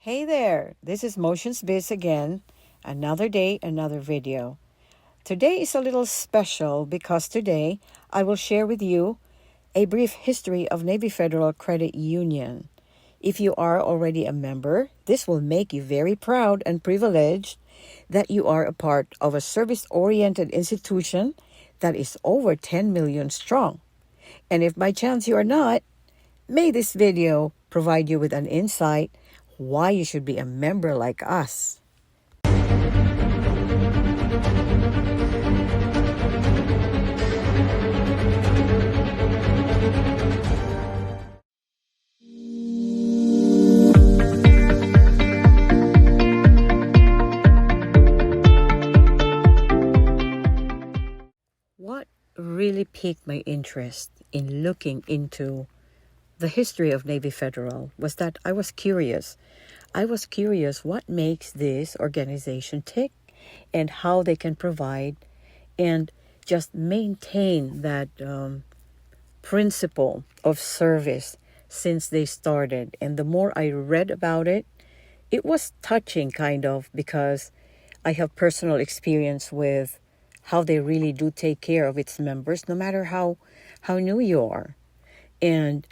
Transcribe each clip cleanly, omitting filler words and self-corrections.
Hey there, this is Motions Biz again. Another day, another video. Today is a little special because today I will share with you a brief history of Navy Federal Credit Union. If you are already a member, this will make you very proud and privileged that you are a part of a service-oriented institution that is over 10 million strong. And if by chance you are not, may this video provide you with an insight why you should be a member like us. What really piqued my interest in looking into the history of Navy Federal was that I was curious. What makes this organization tick and how they can provide and just maintain that principle of service since they started. And the more I read about it, it was touching kind of because I have personal experience with how they really do take care of its members no matter how new you are. And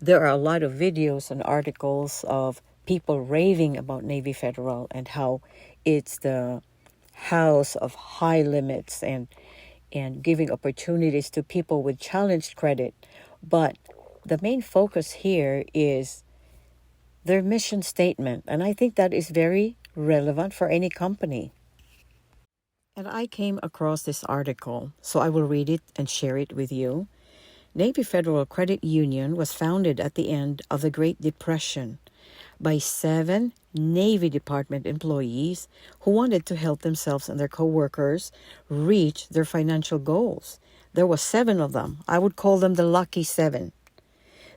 there are a lot of videos and articles of people raving about Navy Federal and how it's the house of high limits and giving opportunities to people with challenged credit. But the main focus here is their mission statement, and I think that is very relevant for any company. And I came across this article, so I will read it and share it with you. Navy Federal Credit Union was founded at the end of the Great Depression by 7 Navy Department employees who wanted to help themselves and their co-workers reach their financial goals. There were 7 of them. I would call them the lucky 7.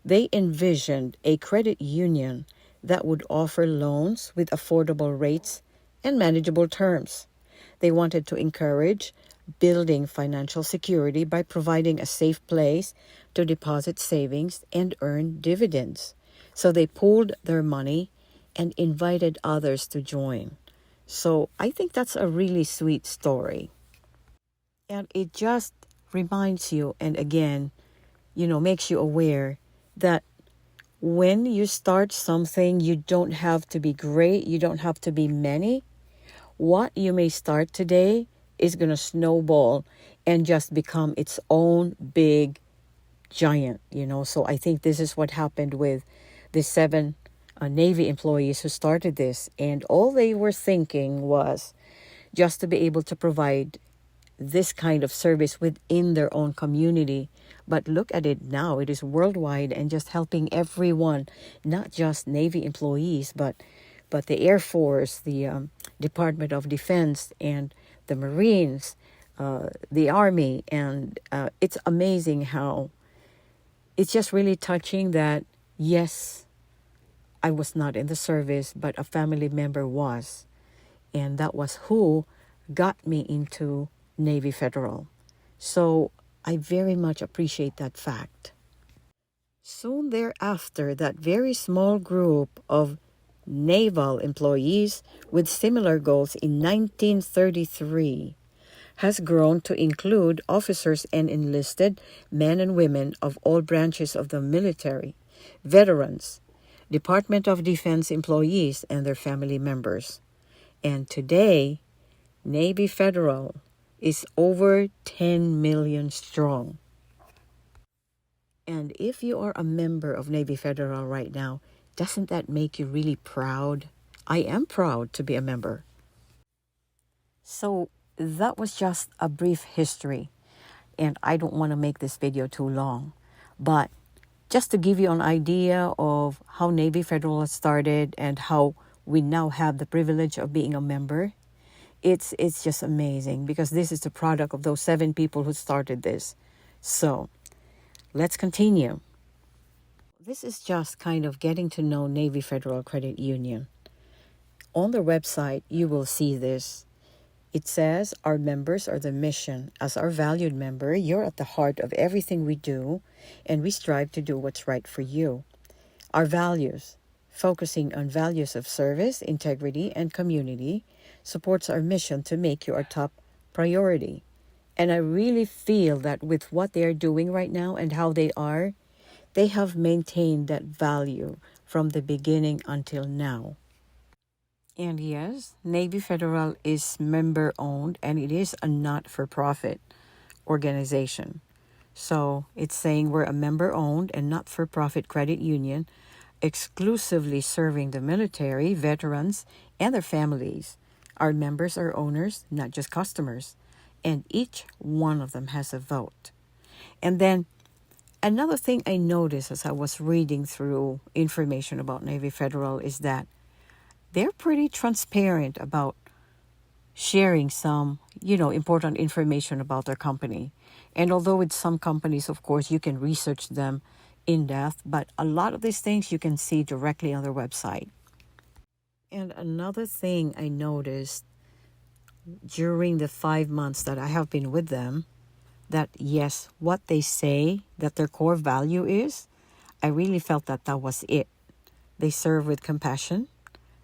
They envisioned a credit union that would offer loans with affordable rates and manageable terms. They wanted to encourage building financial security by providing a safe place to deposit savings and earn dividends. So they pooled their money and invited others to join. So I think that's a really sweet story. And it just reminds you, and again, makes you aware that when you start something, you don't have to be great, you don't have to be many. What you may start today is going to snowball and just become its own big giant, So I think this is what happened with the 7 Navy employees who started this. And all they were thinking was just to be able to provide this kind of service within their own community. But look at it now. It is worldwide and just helping everyone, not just Navy employees, but the Air Force, the Department of Defense, and the Marines, the Army. And it's amazing how it's just really touching that, yes, I was not in the service, but a family member was. And that was who got me into Navy Federal. So I very much appreciate that fact. Soon thereafter, that very small group of naval employees with similar goals in 1933 has grown to include officers and enlisted men and women of all branches of the military, veterans, Department of Defense employees, and their family members. And today, Navy Federal is over 10 million strong. And if you are a member of Navy Federal right now, doesn't that make you really proud? I am proud to be a member. So that was just a brief history, and I don't want to make this video too long, but just to give you an idea of how Navy Federal has started and how we now have the privilege of being a member, it's just amazing because this is the product of those 7 people who started this. So let's continue. This is just kind of getting to know Navy Federal Credit Union. On their website, you will see this. It says, our members are the mission. As our valued member, you're at the heart of everything we do, and we strive to do what's right for you. Our values: focusing on values of service, integrity, and community, supports our mission to make you our top priority. And I really feel that with what they are doing right now and how they have maintained that value from the beginning until now. And yes, Navy Federal is member owned and it is a not for profit organization. So it's saying we're a member owned and not for profit credit union exclusively serving the military, veterans, and their families. Our members are owners, not just customers, and each one of them has a vote. And then another thing I noticed as I was reading through information about Navy Federal is that they're pretty transparent about sharing some, important information about their company. And although with some companies, of course, you can research them in depth, but a lot of these things you can see directly on their website. And another thing I noticed during the 5 months that I have been with them, that yes, what they say that their core value is, I really felt that that was it. They serve with compassion,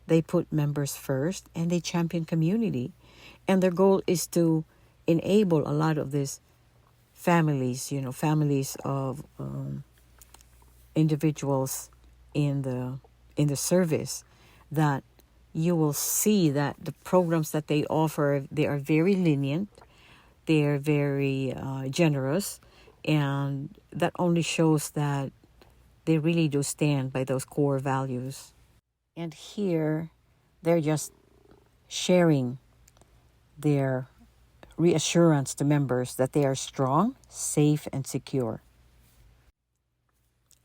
they put members first, and they champion community. And their goal is to enable a lot of these families, families of individuals in the service, that you will see that the programs that they offer, they are very lenient, they are very generous, and that only shows that they really do stand by those core values. And here, they're just sharing their reassurance to members that they are strong, safe, and secure.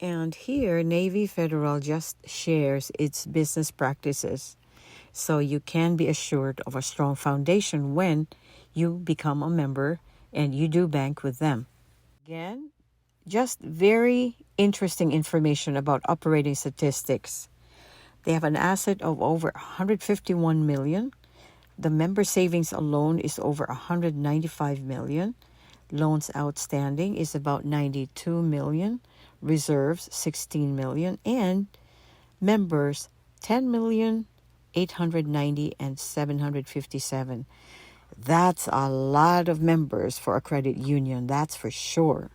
And here, Navy Federal just shares its business practices, so you can be assured of a strong foundation when you become a member and you do bank with them. Again, just very interesting information about operating statistics. They have an asset of over 151 million. The member savings alone is over 195 million. Loans outstanding is about 92 million. Reserves 16 million. And members 10 million, 890 and 757. That's a lot of members for a credit union, that's for sure.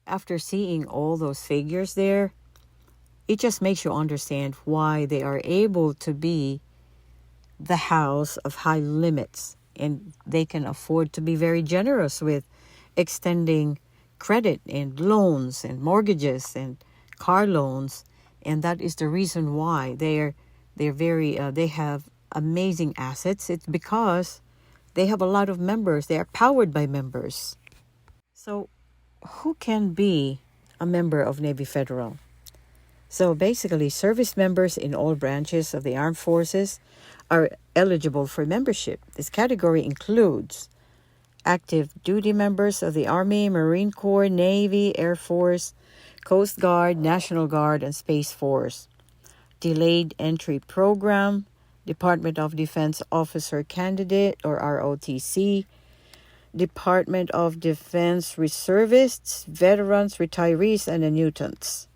After seeing all those figures there, it just makes you understand why they are able to be the house of high limits, and they can afford to be very generous with extending credit and loans and mortgages and car loans. And that is the reason why they have amazing assets. It's because they have a lot of members. They are powered by members. So who can be a member of Navy Federal? So basically, service members in all branches of the armed forces are eligible for membership. This category includes active duty members of the Army, Marine Corps, Navy, Air Force, Coast Guard, National Guard, and Space Force. Delayed Entry Program, Department of Defense Officer Candidate, or ROTC, Department of Defense Reservists, Veterans, Retirees, and Annuitants.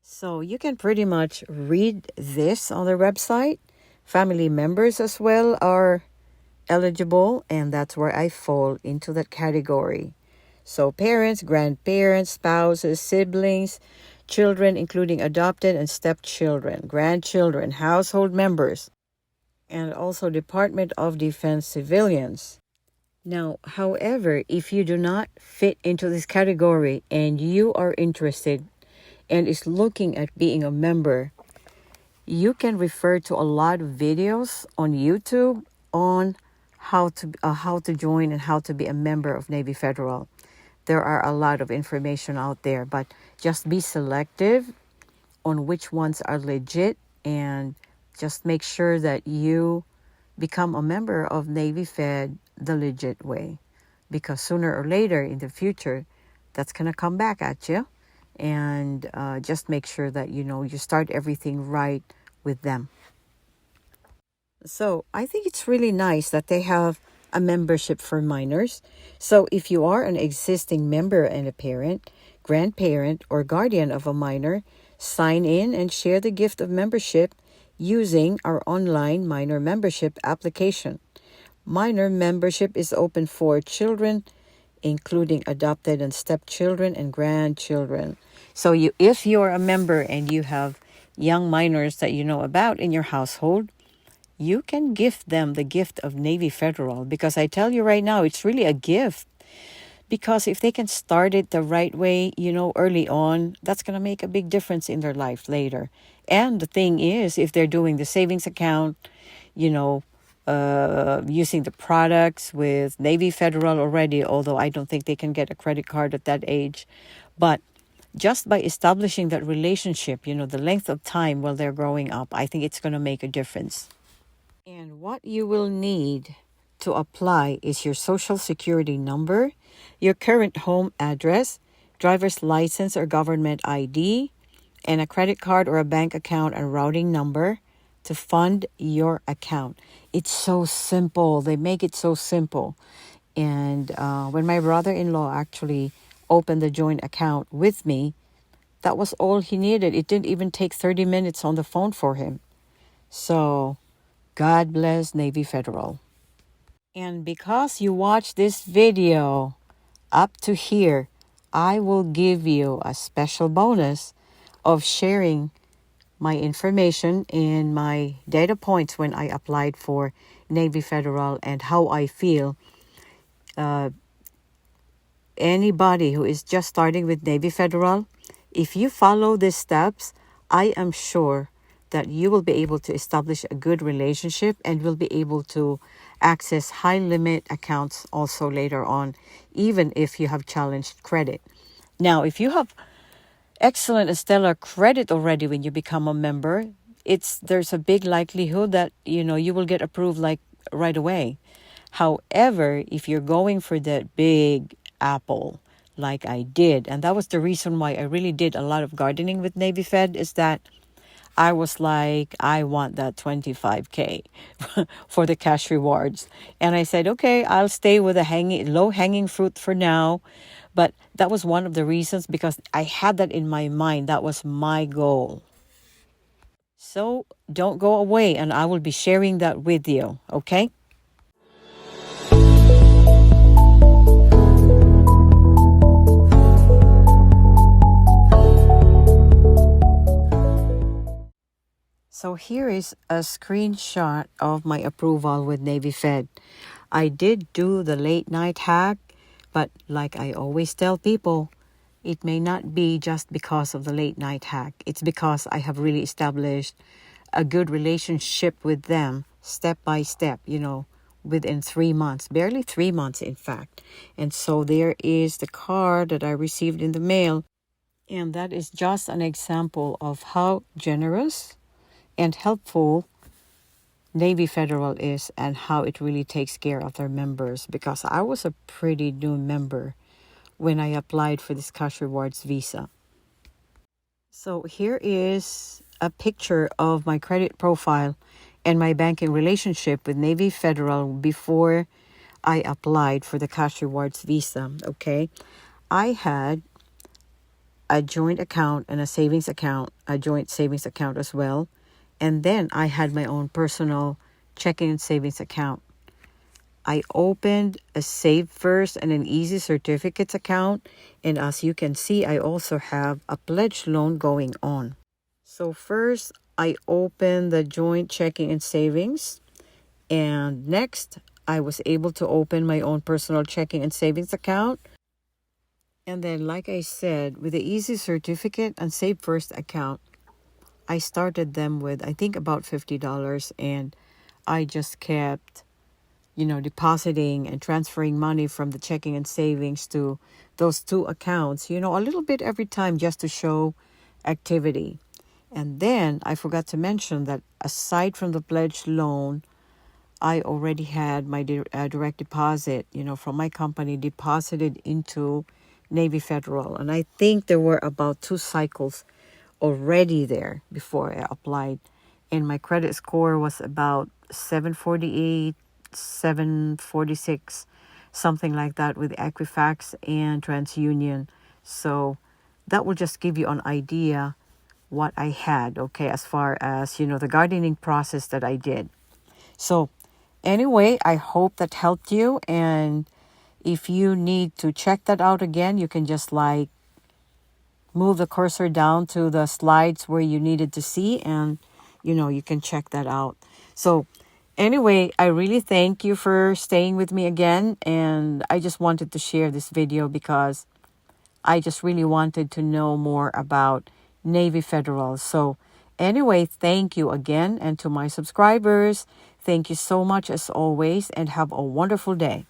So you can pretty much read this on their website. Family members as well are eligible, and that's where I fall into that category. So parents, grandparents, spouses, siblings, children, including adopted and stepchildren, grandchildren, household members, and also Department of Defense civilians. Now, however, if you do not fit into this category and you are interested and is looking at being a member, you can refer to a lot of videos on YouTube on how to join and how to be a member of Navy Federal. There are a lot of information out there, but just be selective on which ones are legit, and just make sure that you become a member of Navy Fed the legit way, because sooner or later in the future, that's going to come back at you. And just make sure that you start everything right with them. So I think it's really nice that they have a membership for minors. So if you are an existing member and a parent, grandparent, or guardian of a minor, sign in and share the gift of membership using our online minor membership application. Minor membership is open for children, including adopted and stepchildren and grandchildren. So if you're a member and you have young minors that you know about in your household, you can gift them the gift of Navy Federal, because I tell you right now, it's really a gift. Because if they can start it the right way, early on, that's going to make a big difference in their life later. And the thing is, if they're doing the savings account, using the products with Navy Federal already, although I don't think they can get a credit card at that age. But just by establishing that relationship, the length of time while they're growing up, I think it's going to make a difference. And what you will need to apply is your social security number, your current home address, driver's license or government ID, and a credit card or a bank account and routing number to fund your account. It's so simple. They make it so simple. And when my brother-in-law actually opened the joint account with me, that was all he needed. It didn't even take 30 minutes on the phone for him. So God bless Navy Federal. And because you watched this video up to here, I will give you a special bonus of sharing my information and my data points when I applied for Navy Federal and how I feel. Anybody who is just starting with Navy Federal, if you follow these steps, I am sure that you will be able to establish a good relationship and will be able to access high limit accounts also later on, even if you have challenged credit. Now, if you have excellent and stellar credit already when you become a member, there's a big likelihood that you will get approved like right away. However, if you're going for that big apple like I did, and that was the reason why I really did a lot of gardening with Navy Fed, is that I was like, I want that 25K for the cash rewards. And I said, okay, I'll stay with the low-hanging fruit for now. But that was one of the reasons, because I had that in my mind. That was my goal. So don't go away, and I will be sharing that with you, okay? So here is a screenshot of my approval with Navy Fed. I did do the late night hack, but like I always tell people, it may not be just because of the late night hack. It's because I have really established a good relationship with them step by step, within 3 months, barely 3 months, in fact. And so there is the card that I received in the mail. And that is just an example of how generous and helpful Navy Federal is and how it really takes care of their members, because I was a pretty new member when I applied for this cash rewards visa. So here is a picture of my credit profile and my banking relationship with Navy Federal before I applied for the cash rewards visa. Okay, I had a joint account and a savings account, a joint savings account as well. And then I had my own personal checking and savings account. I opened a Savefirst and an Easy Certificates account. And as you can see, I also have a pledge loan going on. So first, I opened the joint checking and savings. And next, I was able to open my own personal checking and savings account. And then, like I said, with the Easy Certificate and Savefirst account, I started them with, I think, about $50, and I just kept, depositing and transferring money from the checking and savings to those two accounts, a little bit every time just to show activity. And then I forgot to mention that aside from the pledge loan, I already had my direct deposit, from my company deposited into Navy Federal. And I think there were about 2 cycles already there before I applied, and my credit score was about 748, 746, something like that, with Equifax and TransUnion. So that will just give you an idea what I had, okay, as far as, the gardening process that I did. So anyway, I hope that helped you. And if you need to check that out again, you can just like move the cursor down to the slides where you needed to see, and you can check that out. So anyway, I really thank you for staying with me again, and I just wanted to share this video because I just really wanted to know more about Navy Federal. So anyway, thank you again, and to my subscribers, thank you so much as always, and have a wonderful day.